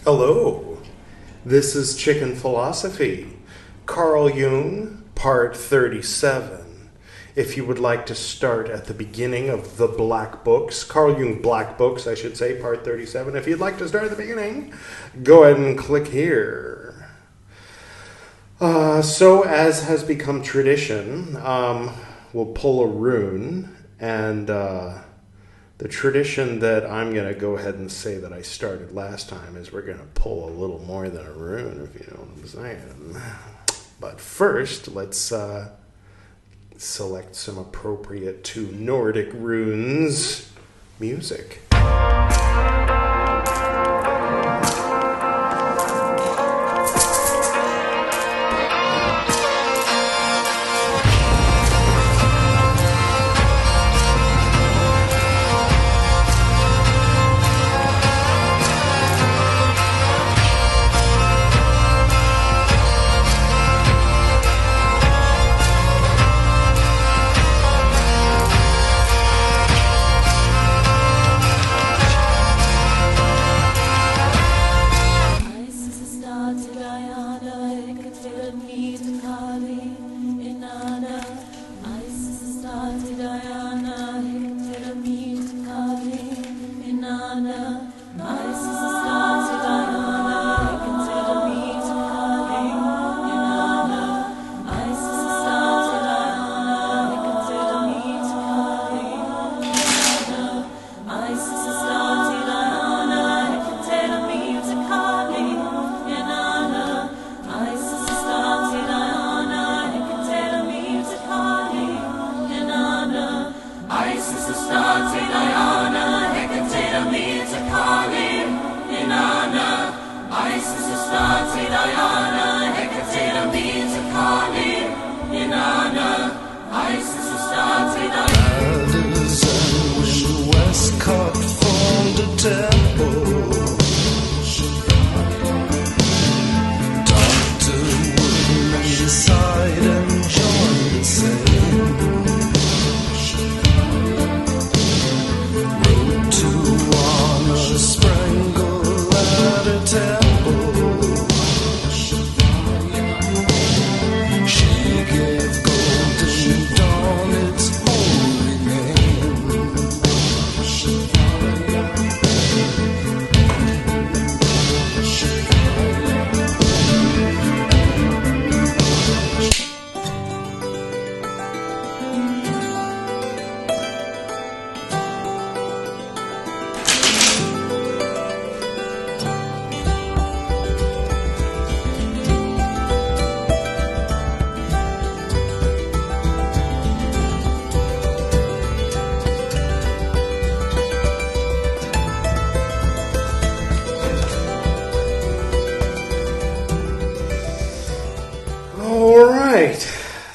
Hello, this is Chicken Philosophy, Carl Jung, part 37. If you would like to start at the beginning of the Black Books, Carl Jung Black Books, I should say, part 37. If you'd like to start at the beginning, go ahead and click here. So as has become tradition, we'll pull a rune, and the tradition that I'm going to go ahead and say that I started last time is we're going to pull a little more than a rune, if you know what I'm saying. But first, let's select some appropriate to Nordic runes music.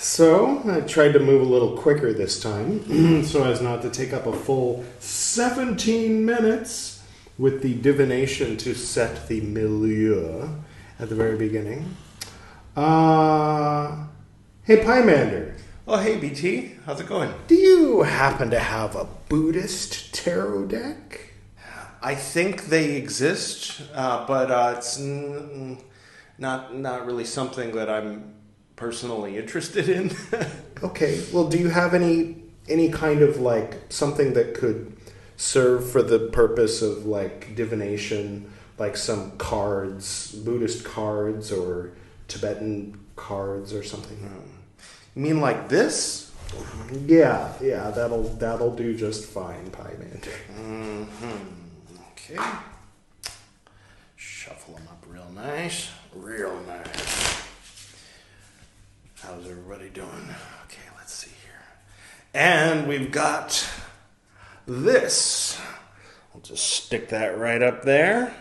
So I tried to move a little quicker this time so as not to take up a full 17 minutes with the divination to set the milieu at the very beginning. Hey, Pymander. Oh, hey, BT. How's it going? Do you happen to have a Buddhist tarot deck? I think they exist, but it's not really something that I'm personally interested in. Okay. Well, do you have any kind of like something that could serve for the purpose of like divination, like some cards, Buddhist cards or Tibetan cards or something? You mean like this? Yeah, that'll do just fine, Pymander. Okay. Shuffle them up real nice. How's everybody doing? Okay, let's see here. And we've got this. I'll just stick that right up there.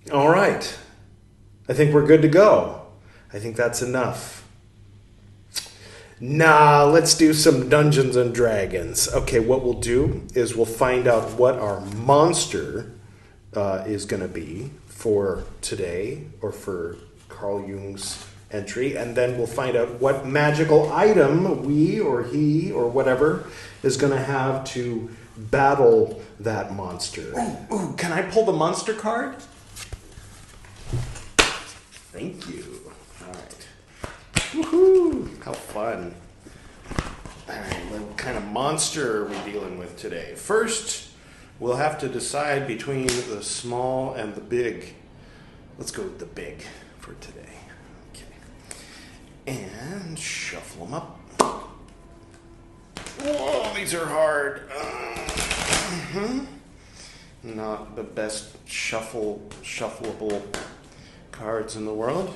All right. I think we're good to go. I think that's enough. Nah, let's do some Dungeons and Dragons. Okay, what we'll do is we'll find out what our monster is going to be for today or for Carl Jung's entry, and then we'll find out what magical item we or he or whatever is going to have to battle that monster. Ooh, can I pull the monster card? Thank you. All right. Woohoo! How fun. All right, what kind of monster are we dealing with today? First, we'll have to decide between the small and the big. Let's go with the big for today. Okay. And shuffle them up. Whoa, these are hard. Not the best shuffleable cards in the world.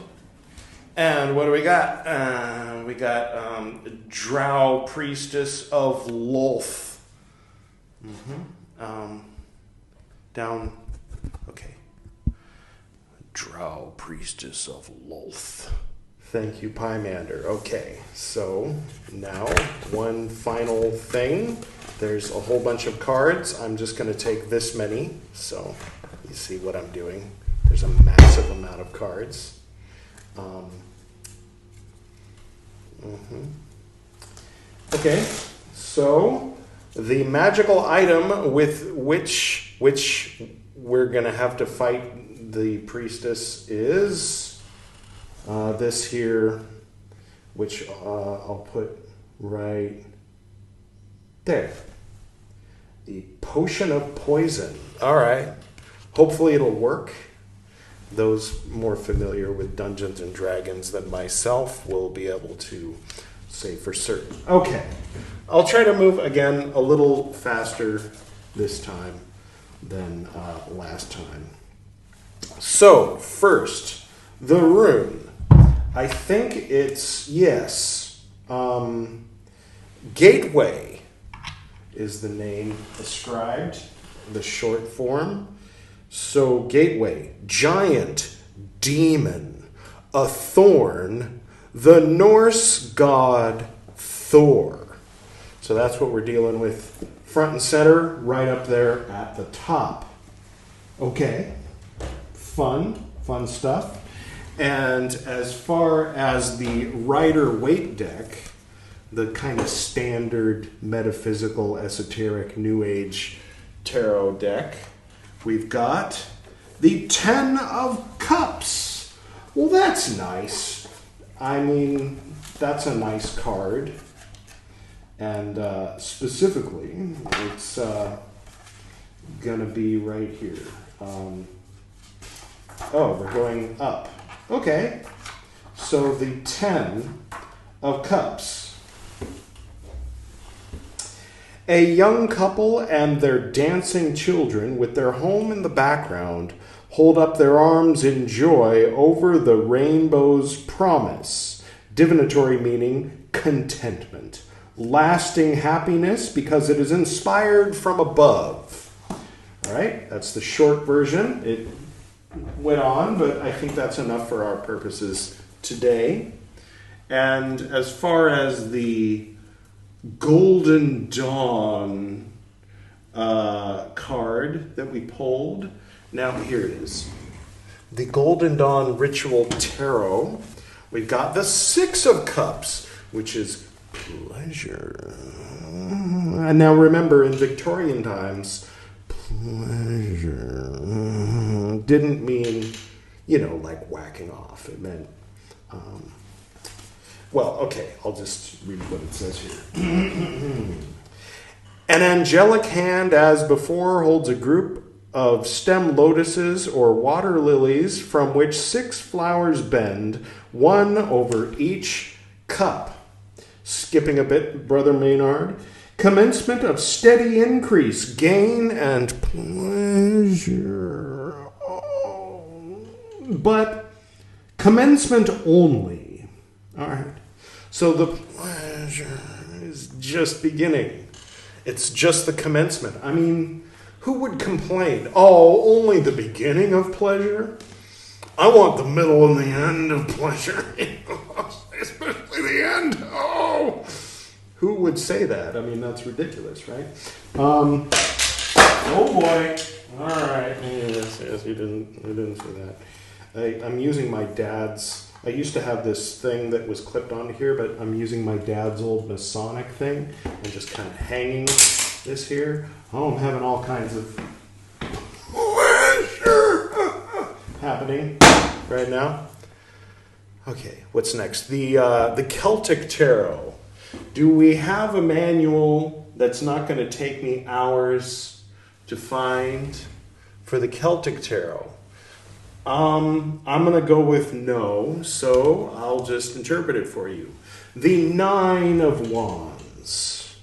And what do we got? We got Drow Priestess of Lolth. Down. Okay. Drow Priestess of Lolth. Thank you, Pymander. Okay, so now one final thing. There's a whole bunch of cards. I'm just going to take this many. So you see what I'm doing. There's a massive amount of cards. Okay, so the magical item with which we're going to have to fight the priestess is this here, which I'll put right there. The potion of poison. All right. Hopefully it'll work. Those more familiar with Dungeons and Dragons than myself will be able to say for certain. Okay. I'll try to move again a little faster this time than last time. So, first, the rune. I think it's, yes, Gateway is the name ascribed, the short form. So, Gateway, giant, demon, a thorn, the Norse god Thor. So that's what we're dealing with front and center, right up there at the top. Okay, fun stuff. And as far as the Rider-Waite deck, the kind of standard metaphysical, esoteric, New Age tarot deck, we've got the Ten of Cups. Well, that's nice. I mean, that's a nice card. And specifically, it's going to be right here. We're going up. Okay. So the Ten of Cups. A young couple and their dancing children, with their home in the background, hold up their arms in joy over the rainbow's promise. Divinatory meaning contentment. Lasting happiness because it is inspired from above. All right, that's the short version. It went on, but I think that's enough for our purposes today. And as far as the Golden Dawn card that we pulled, now here it is. The Golden Dawn Ritual Tarot. We've got the Six of Cups, which is pleasure. And now remember, in Victorian times, pleasure didn't mean, like whacking off. It meant, I'll just read what it says here. An angelic hand, as before, holds a group of stem lotuses or water lilies from which 6 flowers bend, one over each cup. Skipping a bit, Brother Maynard. Commencement of steady increase, gain, and pleasure. But commencement only. All right. So the pleasure is just beginning. It's just the commencement. I mean, who would complain? Oh, only the beginning of pleasure? I want the middle and the end of pleasure. Especially the end. Oh! Who would say that? I mean, that's ridiculous, right? Oh boy. All right. Yes, you didn't say that. I'm using my dad's. I used to have this thing that was clipped onto here, but I'm using my dad's old Masonic thing and just kind of hanging this here. Oh, I'm having all kinds of pleasure happening right now. Okay, what's next? The Celtic Tarot. Do we have a manual that's not going to take me hours to find for the Celtic Tarot? I'm going to go with no, so I'll just interpret it for you. The Nine of Wands.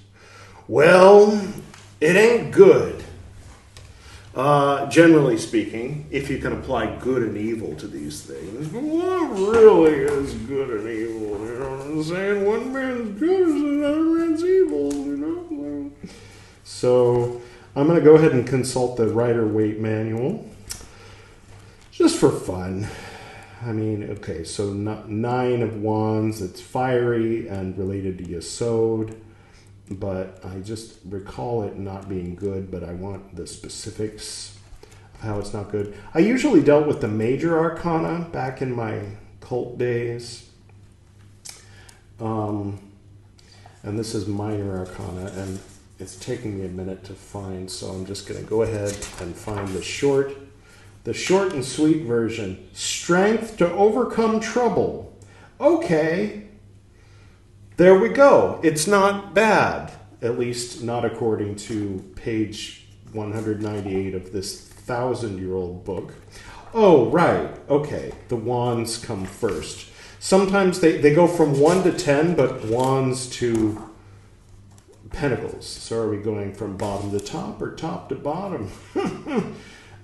Well, it ain't good. Generally speaking, if you can apply good and evil to these things, but what really is good and evil? You know what I'm saying? One man's good is another man's evil, you know? So I'm going to go ahead and consult the Rider-Waite manual, just for fun. I mean, okay, so Nine of Wands, it's fiery and related to Yesod. But I just recall it not being good, but I want the specifics of how it's not good. I usually dealt with the major arcana back in my cult days. And this is minor arcana, and it's taking me a minute to find, so I'm just going to go ahead and find the short and sweet version. Strength to overcome trouble. Okay. There we go. It's not bad, at least not according to page 198 of this 1,000-year-old book. Oh, right. Okay. The wands come first. Sometimes they go from 1 to 10, but wands to pentacles. So are we going from bottom to top or top to bottom?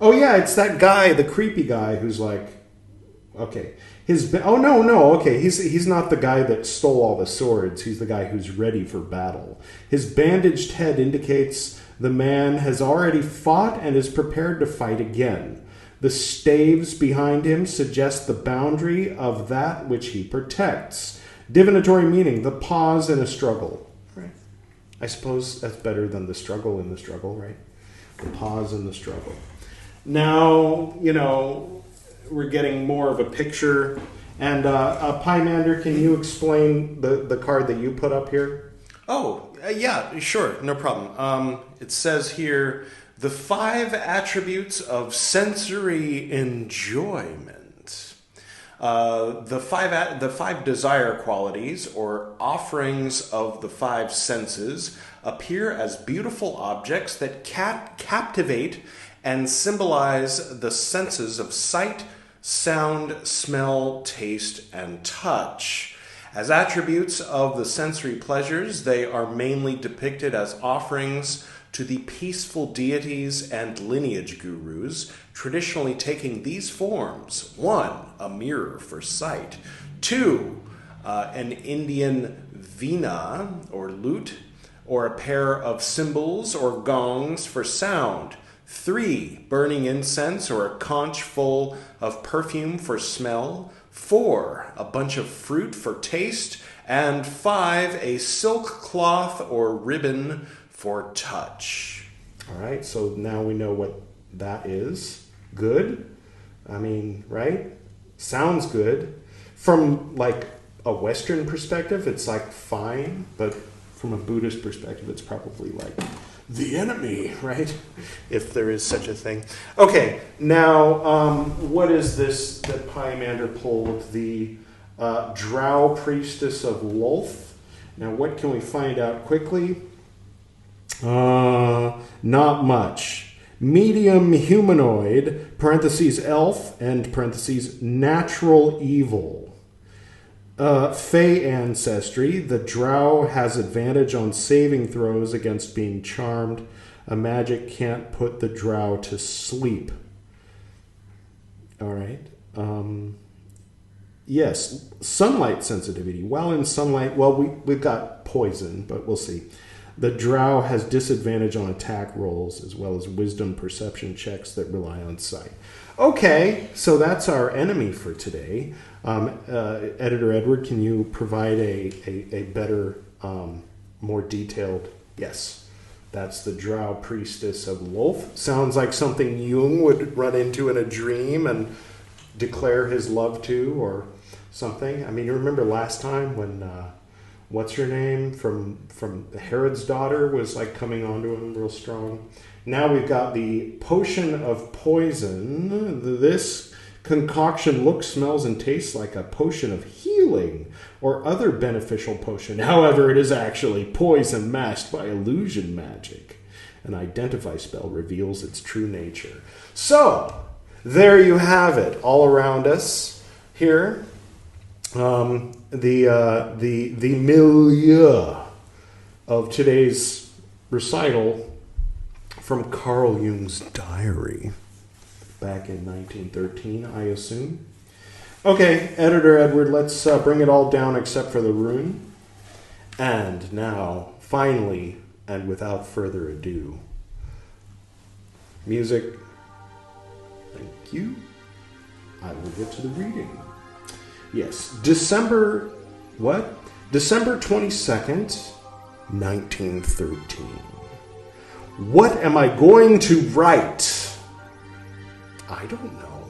Oh, yeah, it's that guy, the creepy guy who's like, okay. Okay, he's not the guy that stole all the swords. He's the guy who's ready for battle. His bandaged head indicates the man has already fought and is prepared to fight again. The staves behind him suggest the boundary of that which he protects. Divinatory meaning, the pause in a struggle. Right. I suppose that's better than the struggle in the struggle, right? The pause in the struggle. Now, we're getting more of a picture. And Pymander, can you explain the card that you put up here? Oh, yeah, sure, no problem. It says here, the 5 attributes of sensory enjoyment. The five desire qualities, or offerings of the 5 senses, appear as beautiful objects that captivate and symbolize the senses of sight, sound, smell, taste, and touch. As attributes of the sensory pleasures, they are mainly depicted as offerings to the peaceful deities and lineage gurus, traditionally taking these forms. 1, a mirror for sight. 2, an Indian veena, or lute, or a pair of cymbals or gongs for sound. 3, burning incense or a conch full of perfume for smell. 4, a bunch of fruit for taste. And 5, a silk cloth or ribbon for touch. All right, so now we know what that is. Good. I mean, right? Sounds good. From like a Western perspective, it's like fine, but from a Buddhist perspective, it's probably like the enemy, right? If there is such a thing. Okay, now what is this that Pymander pulled? The Drow Priestess of Lolth. Now what can we find out quickly? Not much. Medium humanoid, parentheses elf, and parentheses natural evil. Fey ancestry. The drow has advantage on saving throws against being charmed. A magic can't put the drow to sleep. All right. Yes, sunlight sensitivity. While in sunlight, well, we've got poison, but we'll see. The drow has disadvantage on attack rolls as well as wisdom perception checks that rely on sight. Okay, so that's our enemy for today. Editor Edward, can you provide a better, more detailed? Yes, that's the Drow Priestess of Lolth. Sounds like something Jung would run into in a dream and declare his love to, or something. I mean, you remember last time when what's her name from Herod's daughter was like coming onto him real strong. Now we've got the potion of poison. This concoction looks, smells, and tastes like a potion of healing or other beneficial potion. However, it is actually poison masked by illusion magic. An identify spell reveals its true nature. So, there you have it, all around us here. The milieu of today's recital from Carl Jung's diary back in 1913, I assume. Okay, Editor Edward, let's bring it all down except for the rune. And now, finally, and without further ado, music. Thank you. I will get to the reading. Yes, December 22nd, 1913. What am I going to write? I don't know.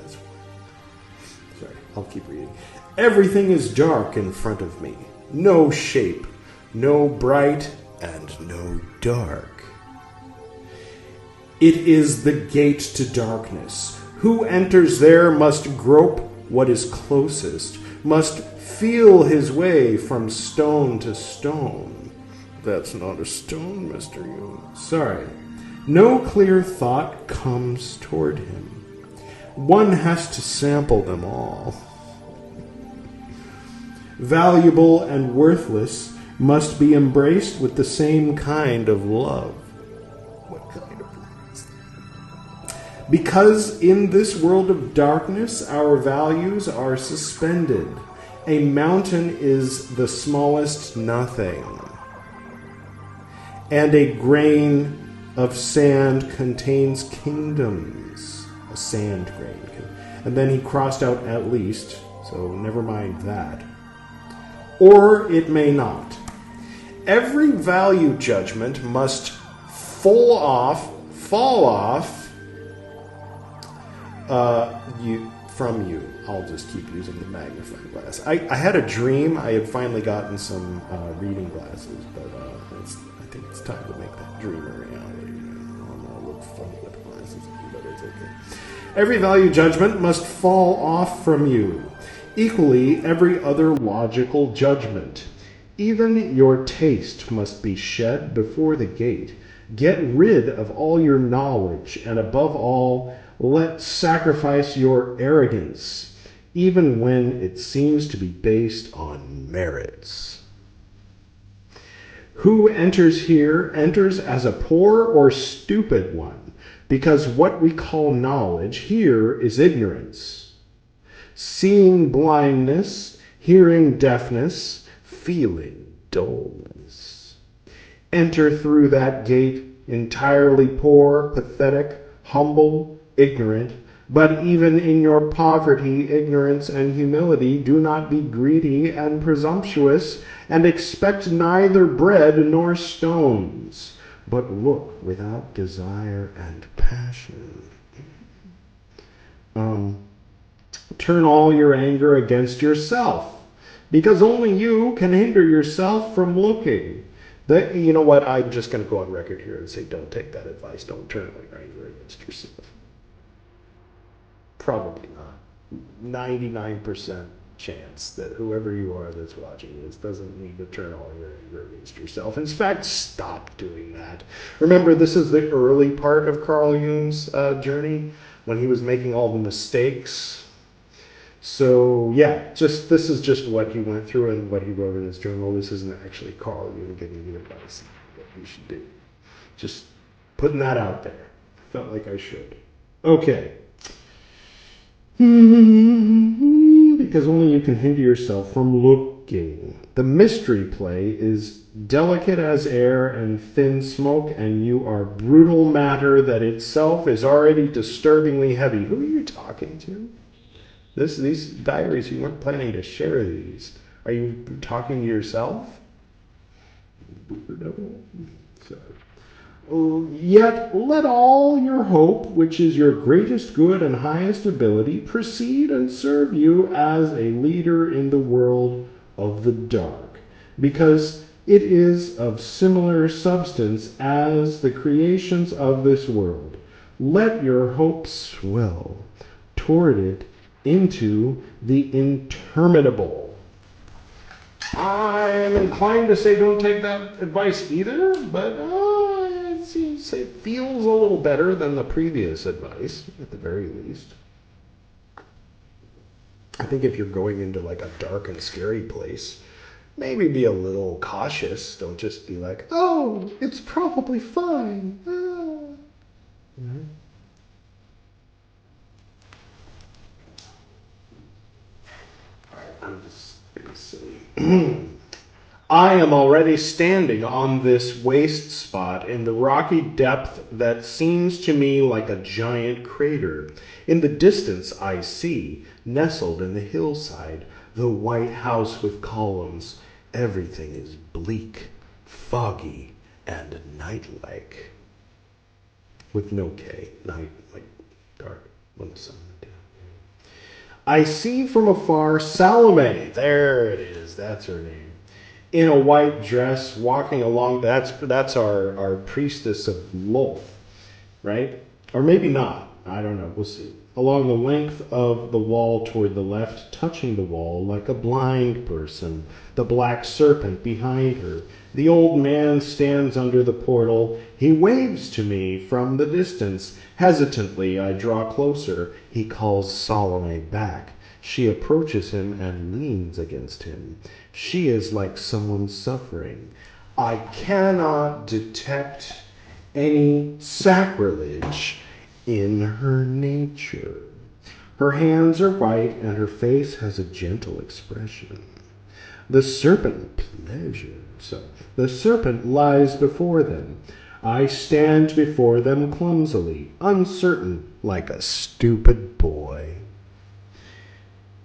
That's why. Sorry, I'll keep reading. Everything is dark in front of me. No shape, no bright, and no dark. It is the gate to darkness. Who enters there must grope what is closest, must feel his way from stone to stone. That's not a stone, Mr. Jung. Sorry. No clear thought comes toward him. One has to sample them all. Valuable and worthless must be embraced with the same kind of love. What kind of love is that? Because in this world of darkness, our values are suspended. A mountain is the smallest nothing, and a grain of sand contains kingdoms. A sand grain. And then he crossed out at least, so never mind that. Or it may not. Every value judgment must fall off from you. I'll just keep using the magnifying glass. I had a dream. I had finally gotten some reading glasses, but I think it's time to make that dream a reality. I'll look funny with glasses, but it's okay. Every value judgment must fall off from you. Equally, every other logical judgment. Even your taste must be shed before the gate. Get rid of all your knowledge, and above all, let sacrifice your arrogance, even when it seems to be based on merits. Who enters here enters as a poor or stupid one, because what we call knowledge here is ignorance. Seeing blindness, hearing deafness, feeling dullness. Enter through that gate entirely poor, pathetic, humble, ignorant, but even in your poverty, ignorance, and humility, do not be greedy and presumptuous, and expect neither bread nor stones, but look without desire and passion. Turn all your anger against yourself, because only you can hinder yourself from looking. You know what? I'm just going to go on record here and say, don't take that advice. Don't turn all your anger against yourself. Probably not. 99% chance that whoever you are that's watching this doesn't need to turn all your anger against yourself. In fact, stop doing that. Remember, this is the early part of Carl Jung's journey, when he was making all the mistakes. So, yeah, this is just what he went through and what he wrote in his journal. This isn't actually Carl Jung giving you advice what you should do. Just putting that out there. Felt like I should. Okay. Because only you can hinder yourself from looking. The mystery play is delicate as air and thin smoke, and you are brutal matter that itself is already disturbingly heavy. Who are you talking to? These diaries, you weren't planning to share these. Are you talking to yourself? Yet let all your hope, which is your greatest good and highest ability, proceed and serve you as a leader in the world of the dark, because it is of similar substance as the creations of this world. Let your hope swell toward it into the interminable. I'm inclined to say don't take that advice either, but it feels a little better than the previous advice, at the very least. I think if you're going into like a dark and scary place, maybe be a little cautious. Don't just be like, oh, it's probably fine. Mm-hmm. I'm just being silly. I am already standing on this waste spot in the rocky depth that seems to me like a giant crater. In the distance I see, nestled in the hillside, the white house with columns. Everything is bleak, foggy, and night-like. With no K, night, like dark, when the sun went down. I see from afar Salome. There it is, that's her name. In a white dress, walking along, that's our priestess of Lolth, right? Or maybe not, I don't know, we'll see. Along the length of the wall toward the left, touching the wall like a blind person, the black serpent behind her. The old man stands under the portal. He waves to me from the distance. Hesitantly, I draw closer. He calls Salome back. She approaches him and leans against him. She is like someone suffering. I cannot detect any sacrilege in her nature. Her hands are white and her face has a gentle expression. The serpent The serpent lies before them. I stand before them clumsily, uncertain, like a stupid boy.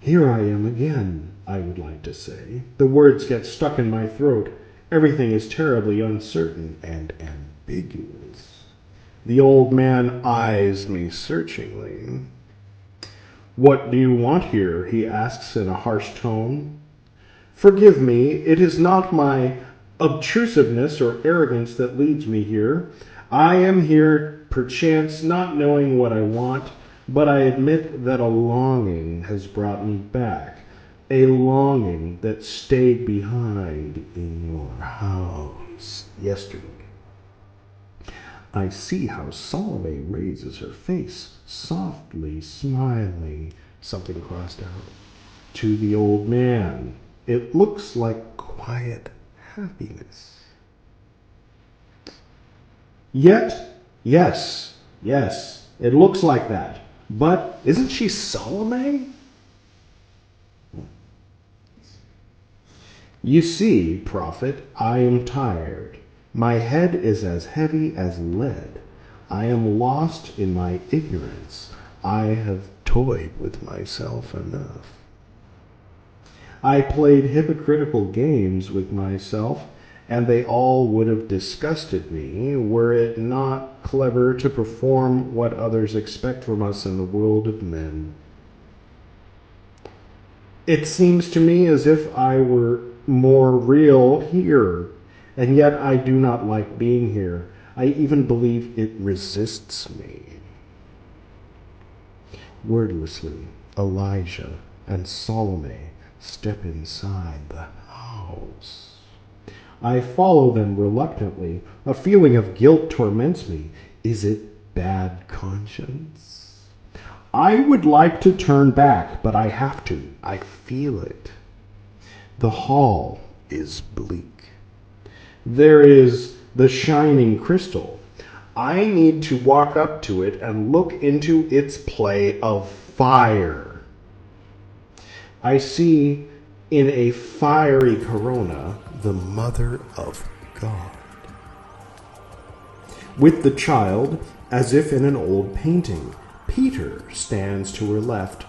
Here I am again, I would like to say. The words get stuck in my throat. Everything is terribly uncertain and ambiguous. The old man eyes me searchingly. What do you want here? He asks in a harsh tone. Forgive me, it is not my obtrusiveness or arrogance that leads me here. I am here, perchance, not knowing what I want, but I admit that a longing has brought me back, a longing that stayed behind in your house yesterday. I see how Salome raises her face, softly smiling, something crossed out, to the old man. It looks like quiet happiness. Yet, yes, it looks like that. But isn't she Salome? You see, prophet, I am tired. My head is as heavy as lead. I am lost in my ignorance. I have toyed with myself enough. I played hypocritical games with myself, and they all would have disgusted me were it not clever to perform what others expect from us in the world of men. It seems to me as if I were more real here, and yet I do not like being here. I even believe it resists me. Wordlessly, Elijah and Salome step inside the house. I follow them reluctantly. A feeling of guilt torments me. Is it bad conscience? I would like to turn back, but I have to. I feel it. The hall is bleak. There is the shining crystal. I need to walk up to it and look into its play of fire. I see in a fiery corona the Mother of God. With the child, as if in an old painting, Peter stands to her left,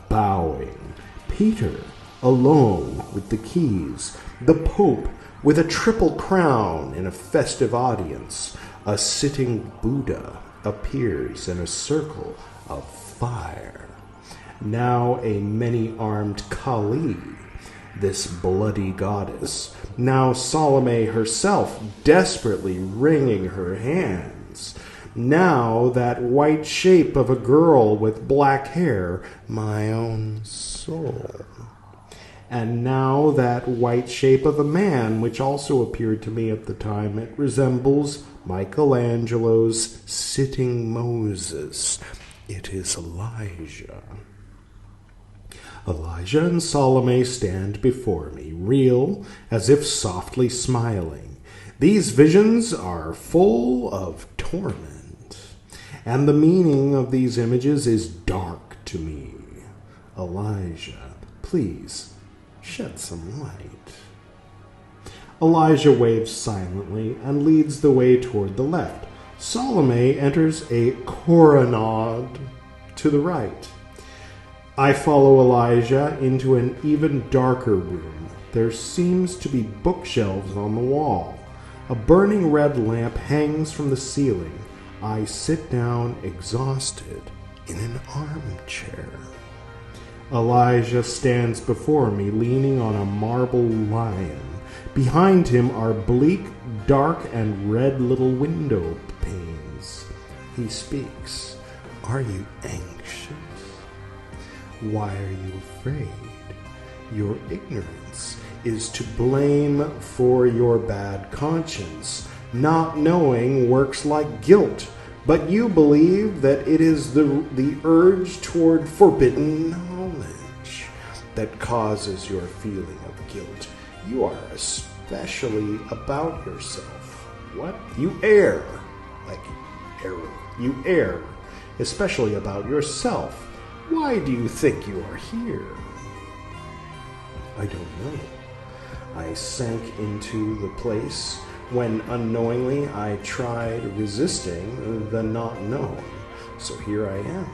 bowing. Peter, alone with the keys. The Pope, with a triple crown in a festive audience. A sitting Buddha appears in a circle of fire. Now a many-armed Kali, this bloody goddess. Now Salome herself, desperately wringing her hands. Now that white shape of a girl with black hair, my own soul. And now that white shape of a man, which also appeared to me at the time, it resembles Michelangelo's sitting Moses. It is Elijah. Elijah and Salome stand before me, real, as if softly smiling. These visions are full of torment, and the meaning of these images is dark to me. Elijah, please shed some light. Elijah waves silently and leads the way toward the left. Salome enters a coronade to the right. I follow Elijah into an even darker room. There seems to be bookshelves on the wall. A burning red lamp hangs from the ceiling. I sit down exhausted in an armchair. Elijah stands before me, leaning on a marble lion. Behind him are bleak, dark, and red little window panes. He speaks. Are you anxious? Why are you afraid? Your ignorance is to blame for your bad conscience. Not knowing works like guilt, but you believe that it is the urge toward forbidden knowledge that causes your feeling of guilt. You are especially about yourself. What? You err. Like error. You err, especially about yourself. Why do you think you are here? I don't know. I sank into the place when unknowingly I tried resisting the not known. So here I am,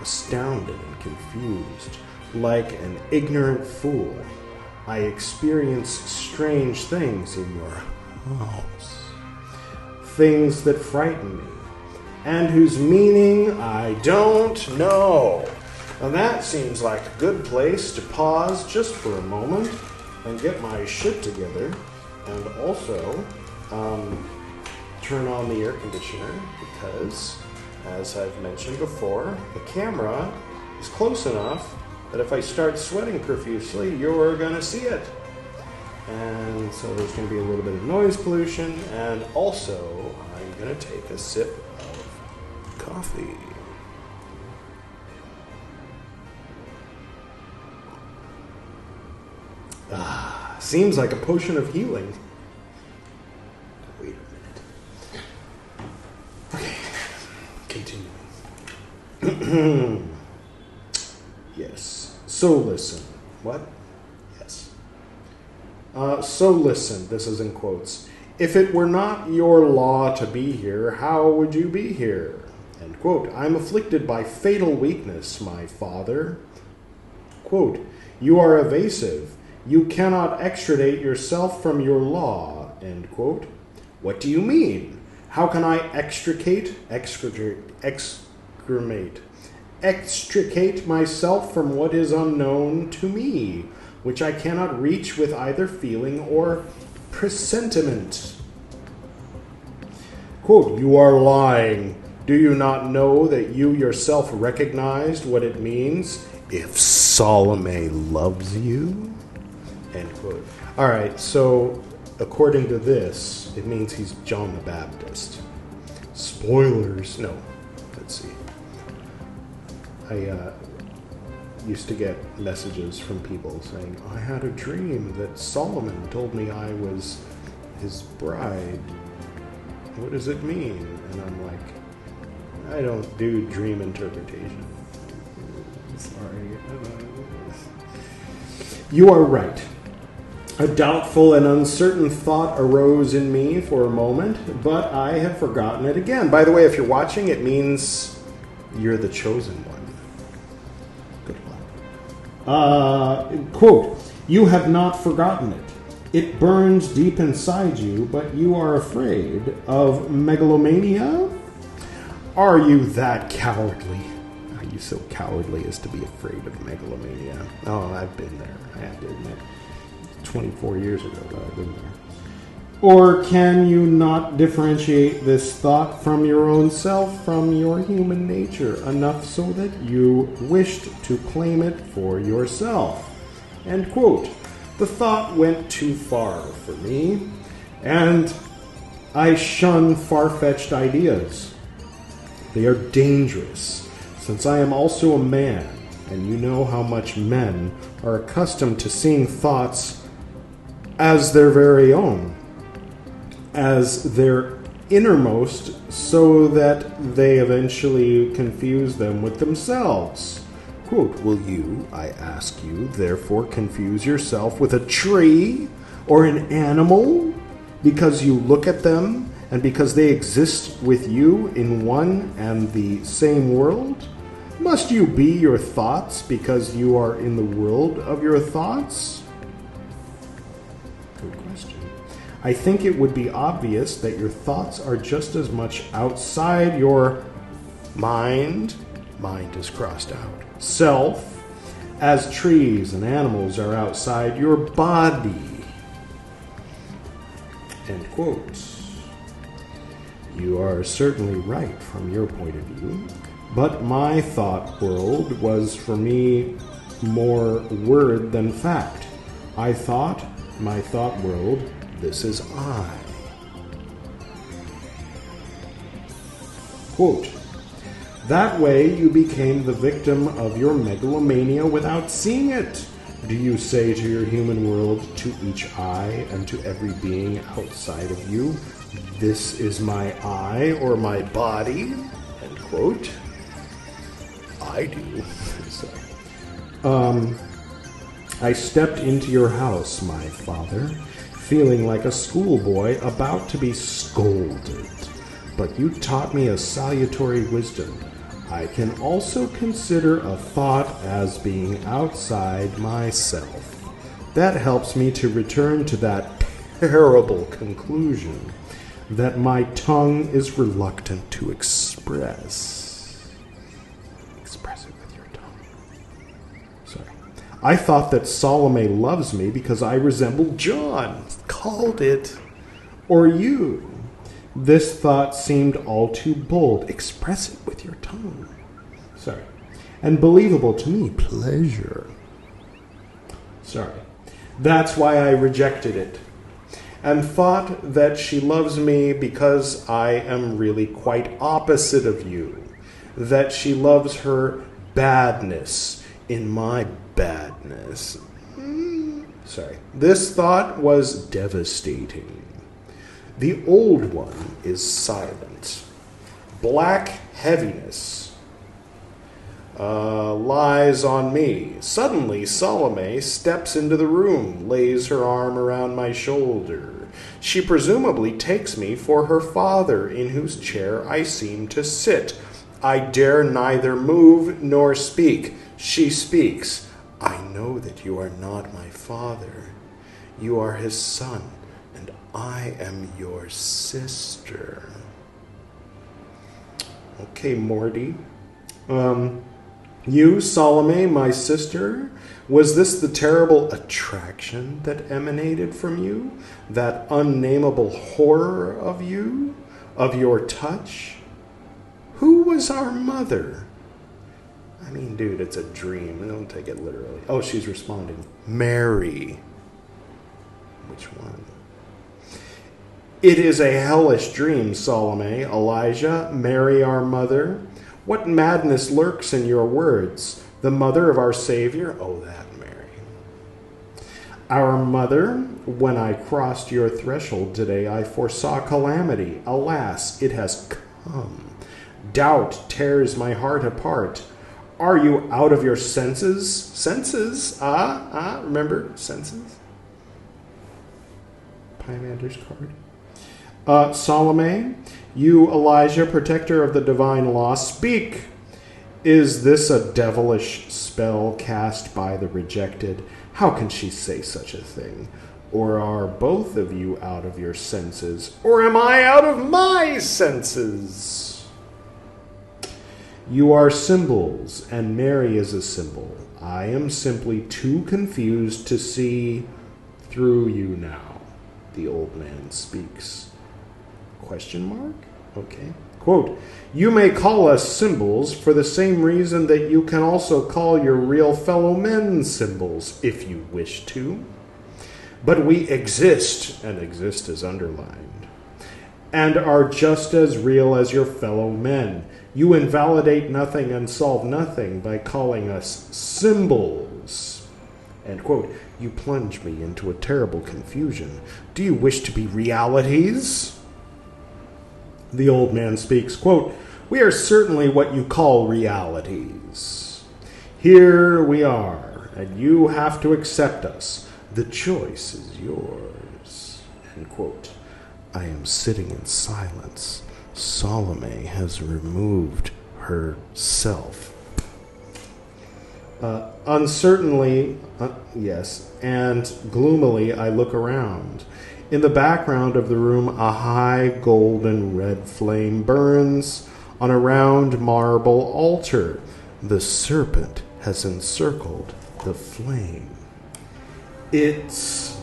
astounded and confused, like an ignorant fool. I experience strange things in your house, things that frighten me, and whose meaning I don't know. Now that seems like a good place to pause just for a moment and get my shit together, and also turn on the air conditioner because, as I've mentioned before, the camera is close enough that if I start sweating profusely, you're going to see it. And so there's going to be a little bit of noise pollution, and also I'm going to take a sip of coffee. Seems like a potion of healing. Wait a minute. Okay, continuing. Yes. So listen. What? Yes. So listen, this is in quotes. If it were not your law to be here, how would you be here? End quote. I'm afflicted by fatal weakness, my father. Quote, you are evasive. You cannot extricate yourself from your law, end quote. What do you mean? How can I extricate myself from what is unknown to me, which I cannot reach with either feeling or presentiment? Quote, you are lying. Do you not know that you yourself recognized what it means if Salome loves you? End quote. All right, so according to this, it means he's John the Baptist. Spoilers. No, let's see. I used to get messages from people saying, I had a dream that Solomon told me I was his bride. What does it mean? And I'm like, I don't do dream interpretation. Sorry. You are right. A doubtful and uncertain thought arose in me for a moment, but I have forgotten it again. By the way, if you're watching, it means you're the chosen one. Good luck. Quote, you have not forgotten it. It burns deep inside you, but you are afraid of megalomania? Are you that cowardly? Are you so cowardly as to be afraid of megalomania? Oh, I've been there, I have to admit. 24 years ago that I've been Or can you not differentiate this thought from your own self, from your human nature, enough so that you wished to claim it for yourself? End quote. The thought went too far for me, and I shun far-fetched ideas. They are dangerous, since I am also a man, and you know how much men are accustomed to seeing thoughts as their very own, as their innermost, so that they eventually confuse them with themselves. Quote, will you, I ask you, therefore confuse yourself with a tree or an animal because you look at them and because they exist with you in one and the same world? Must you be your thoughts because you are in the world of your thoughts? Good question. I think it would be obvious that your thoughts are just as much outside your mind is crossed out, self, as trees and animals are outside your body. End quote. You are certainly right from your point of view, but my thought world was for me more word than fact. I thought, my thought world, this is I. Quote, that way you became the victim of your megalomania without seeing it. Do you say to your human world, to each I and to every being outside of you, this is my I or my body? End quote. I do. Sorry. I stepped into your house, my father, feeling like a schoolboy about to be scolded. But you taught me a salutary wisdom. I can also consider a thought as being outside myself. That helps me to return to that terrible conclusion that my tongue is reluctant to express. Express it with your tongue. Sorry. I thought that Salome loves me because I resemble John. Called it. Or you. This thought seemed all too bold. Express it with your tongue. Sorry. And believable to me. Pleasure. Sorry. That's why I rejected it. And thought that she loves me because I am really quite opposite of you. That she loves her badness in my badness. Sorry. This thought was devastating. The old one is silent. Black heaviness lies on me. Suddenly, Salome steps into the room, lays her arm around my shoulder. She presumably takes me for her father, in whose chair I seem to sit. I dare neither move nor speak. She speaks. I know that you are not my father. You are his son. I am your sister. Okay, Morty. You, Salome, my sister, was this the terrible attraction that emanated from you? That unnameable horror of you? Of your touch? Who was our mother? I mean, dude, it's a dream. Don't take it literally. Oh, she's responding. Mary. Which one? It is a hellish dream, Salome, Elijah, Mary our mother. What madness lurks in your words? The mother of our Savior? Oh, that Mary. Our mother, when I crossed your threshold today, I foresaw calamity. Alas, it has come. Doubt tears my heart apart. Are you out of your senses? Senses? Remember? Senses? Pymander's card. Salome, you, Elijah, protector of the divine law, speak. Is this a devilish spell cast by the rejected? How can she say such a thing? Or are both of you out of your senses? Or am I out of my senses? You are symbols, and Mary is a symbol. I am simply too confused to see through you now. The old man speaks. Question mark? Okay. Quote, you may call us symbols for the same reason that you can also call your real fellow men symbols, if you wish to. But we exist, and exist is underlined, and are just as real as your fellow men. You invalidate nothing and solve nothing by calling us symbols. End quote. You plunge me into a terrible confusion. Do you wish to be realities? The old man speaks, quote, we are certainly what you call realities. Here we are, and you have to accept us. The choice is yours. End quote. I am sitting in silence. Salome has removed herself. Uncertainly, yes, and gloomily I look around. In the background of the room, a high golden red flame burns on a round marble altar. The serpent has encircled the flame. Its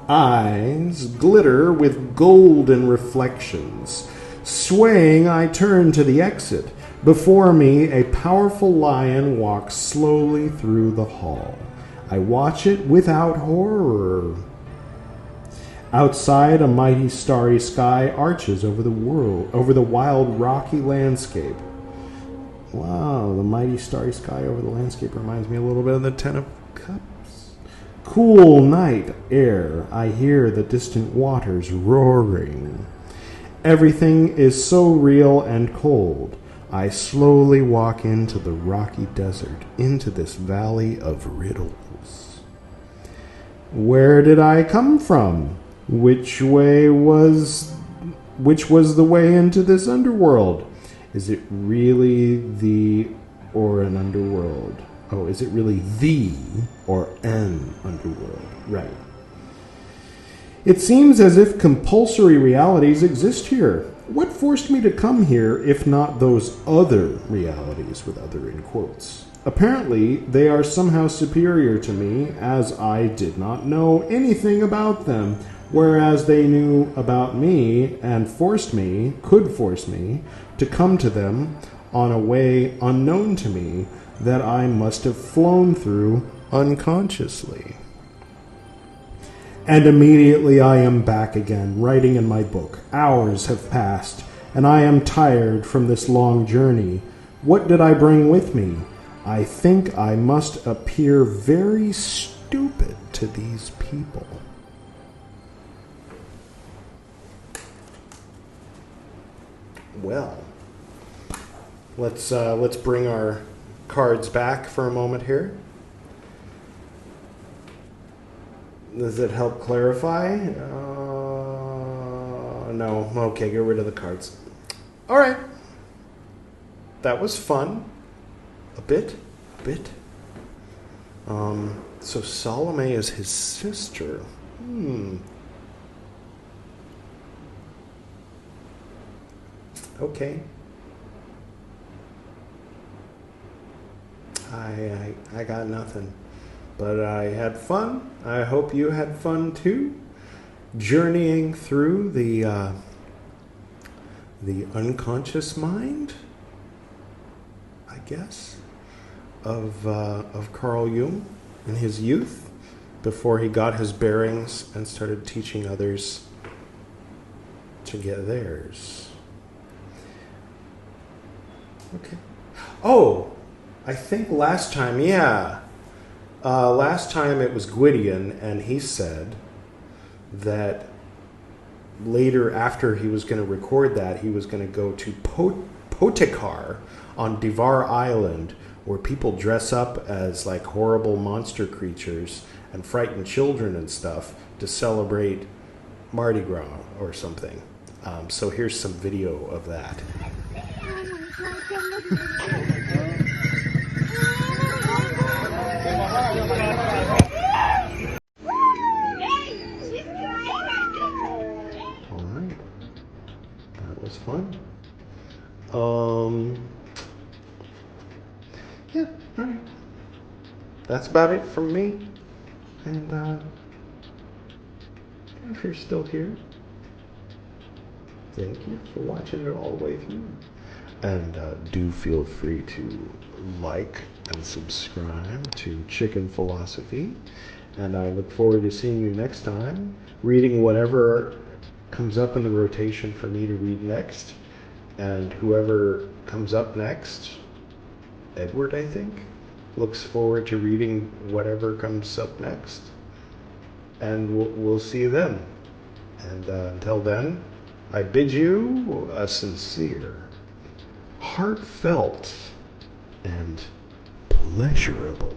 eyes glitter with golden reflections. Swaying, I turn to the exit. Before me, a powerful lion walks slowly through the hall. I watch it without horror. Outside, a mighty starry sky arches over the world, over the wild rocky landscape. Wow, the mighty starry sky over the landscape reminds me a little bit of the Ten of Cups. Cool night air. I hear the distant waters roaring. Everything is so real and cold. I slowly walk into the rocky desert, into this valley of riddles. Where did I come from? Which was the way into this underworld? Is it really the or an underworld? Oh, is it really the or an underworld? Right. It seems as if compulsory realities exist here. What forced me to come here if not those other realities, with other in quotes? Apparently, they are somehow superior to me, as I did not know anything about them, whereas they knew about me and could force me, to come to them on a way unknown to me that I must have flown through unconsciously. And immediately I am back again, writing in my book. Hours have passed, and I am tired from this long journey. What did I bring with me? I think I must appear very stupid to these people. Well, let's bring our cards back for a moment here. Does it help clarify? No. Okay, get rid of the cards. All right. That was fun. A bit. So Salome is his sister. Okay. I got nothing. But I had fun. I hope you had fun too. Journeying through the unconscious mind, I guess, of Carl Jung in his youth, before he got his bearings and started teaching others to get theirs. Okay. Oh, I think last time, last time it was Gwydion, and he said that later, after he was going to record that, he was going to go to Potikar on Divar Island, where people dress up as like horrible monster creatures and frighten children and stuff to celebrate Mardi Gras or something. So here's some video of that. Alright. That was fun. Yeah, alright. That's about it from me. And if you're still here. Thank you for watching it all the way through. And do feel free to like and subscribe to Chicken Philosophy. And I look forward to seeing you next time, reading whatever comes up in the rotation for me to read next. And whoever comes up next, Edward, I think, looks forward to reading whatever comes up next. And we'll see you then. And until then, I bid you a sincere, heartfelt, and pleasurable